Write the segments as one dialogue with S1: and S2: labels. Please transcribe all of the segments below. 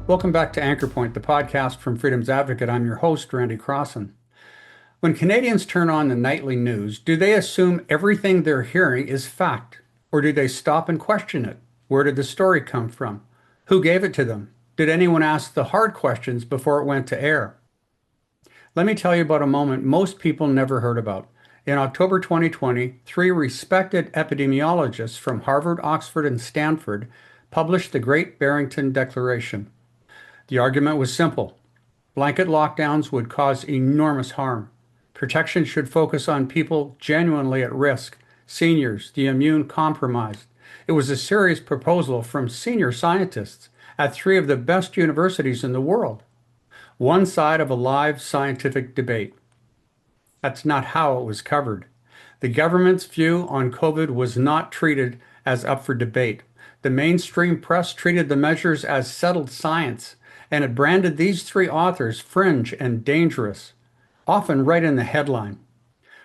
S1: Welcome back to Anchor Point, the podcast from Freedom's Advocate. I'm your host, Randy Crossan. When Canadians turn on the nightly news, do they assume everything they're hearing is fact? Or do they stop and question it? Where did the story come from? Who gave it to them? Did anyone ask the hard questions before it went to air? Let me tell you about a moment most people never heard about. In October 2020, three respected epidemiologists from Harvard, Oxford, and Stanford published the Great Barrington Declaration. The argument was simple. Blanket lockdowns would cause enormous harm. Protection should focus on people genuinely at risk, seniors, the immune compromised. It was a serious proposal from senior scientists at three of the best universities in the world. One side of a live scientific debate. That's not how it was covered. The government's view on COVID was not treated as up for debate. The mainstream press treated the measures as settled science, and it branded these three authors fringe and dangerous, often right in the headline.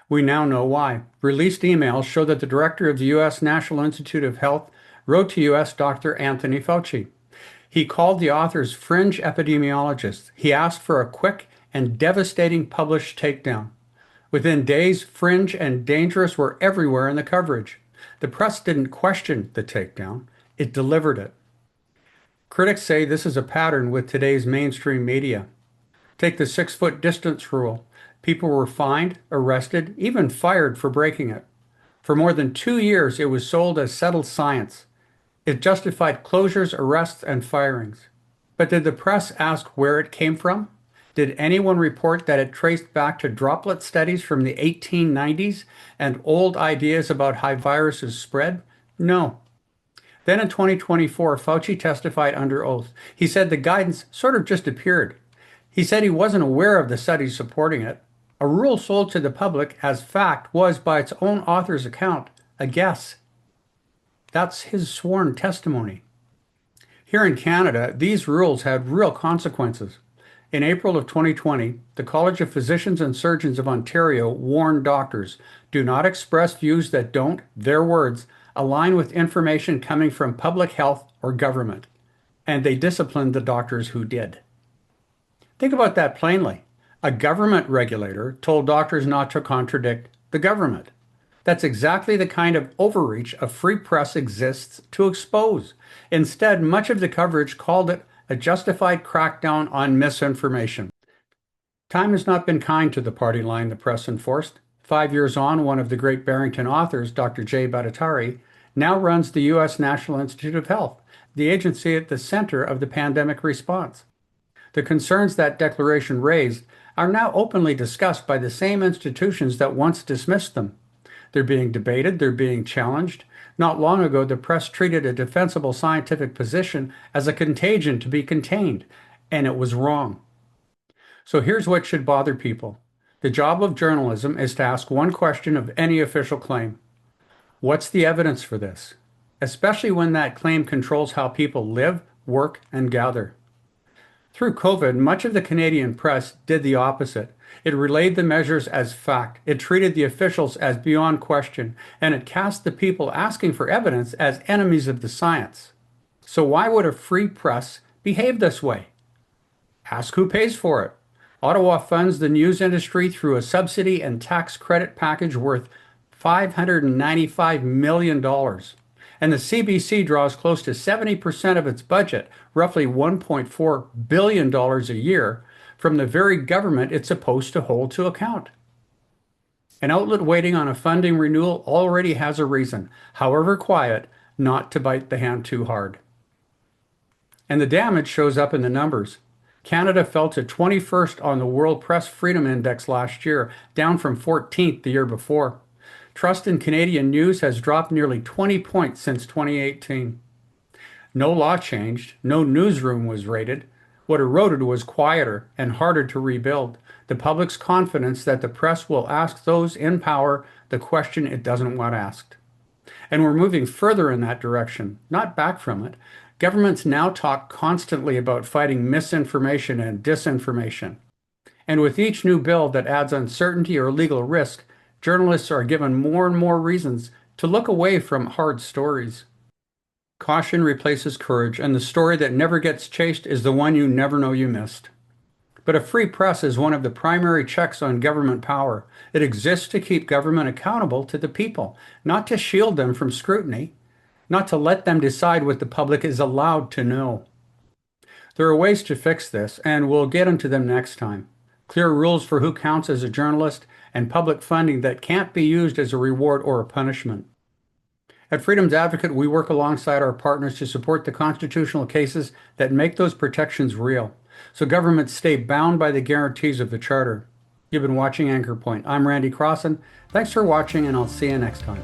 S1: We now know why. Released emails show that the director of the U.S. National Institute of Health wrote to U.S. Dr. Anthony Fauci. He called the authors fringe epidemiologists. He asked for a quick and devastating published takedown. Within days, fringe and dangerous were everywhere in the coverage. The press didn't question the takedown, it delivered it. Critics say this is a pattern with today's mainstream media. Take the 6-foot distance rule. People were fined, arrested, even fired for breaking it. For more than 2 years, it was sold as settled science. It justified closures, arrests, and firings. But did the press ask where it came from? Did anyone report that it traced back to droplet studies from the 1890s and old ideas about how viruses spread? No. Then in 2024, Fauci testified under oath. He said the guidance sort of just appeared. He said he wasn't aware of the studies supporting it. A rule sold to the public as fact was, by its own author's account, a guess. That's his sworn testimony. Here in Canada, these rules had real consequences. In April of 2020, the College of Physicians and Surgeons of Ontario warned doctors, do not express views that don't, their words, align with information coming from public health or government. And they disciplined the doctors who did. Think about that plainly. A government regulator told doctors not to contradict the government. That's exactly the kind of overreach a free press exists to expose. Instead, much of the coverage called it a justified crackdown on misinformation. Time has not been kind to the party line the press enforced. 5 years on, one of the Great Barrington authors, Dr. Jay Bhattacharya, now runs the U.S. National Institute of Health, the agency at the center of the pandemic response. The concerns that declaration raised are now openly discussed by the same institutions that once dismissed them. They're being debated, they're being challenged. Not long ago, the press treated a defensible scientific position as a contagion to be contained, and it was wrong. So here's what should bother people. The job of journalism is to ask one question of any official claim. What's the evidence for this? Especially when that claim controls how people live, work, and gather. Through COVID, much of the Canadian press did the opposite. It relayed the measures as fact, it treated the officials as beyond question, and it cast the people asking for evidence as enemies of the science. So why would a free press behave this way? Ask who pays for it. Ottawa funds the news industry through a subsidy and tax credit package worth $595 million. And the CBC draws close to 70% of its budget, roughly $1.4 billion a year, from the very government it's supposed to hold to account. An outlet waiting on a funding renewal already has a reason, however quiet, not to bite the hand too hard. And the damage shows up in the numbers. Canada fell to 21st on the World Press Freedom Index last year, down from 14th the year before. Trust in Canadian news has dropped nearly 20 points since 2018. No law changed, no newsroom was raided. What eroded was quieter and harder to rebuild. The public's confidence that the press will ask those in power the question it doesn't want asked. And we're moving further in that direction, not back from it. Governments now talk constantly about fighting misinformation and disinformation. And with each new bill that adds uncertainty or legal risk, journalists are given more and more reasons to look away from hard stories. Caution replaces courage, and the story that never gets chased is the one you never know you missed. But a free press is one of the primary checks on government power. It exists to keep government accountable to the people, not to shield them from scrutiny, not to let them decide what the public is allowed to know. There are ways to fix this, and we'll get into them next time. Clear rules for who counts as a journalist, and public funding that can't be used as a reward or a punishment. At Freedom's Advocate, we work alongside our partners to support the constitutional cases that make those protections real, so governments stay bound by the guarantees of the Charter. You've been watching Anchor Point. I'm Randy Crossan. Thanks for watching, and I'll see you next time.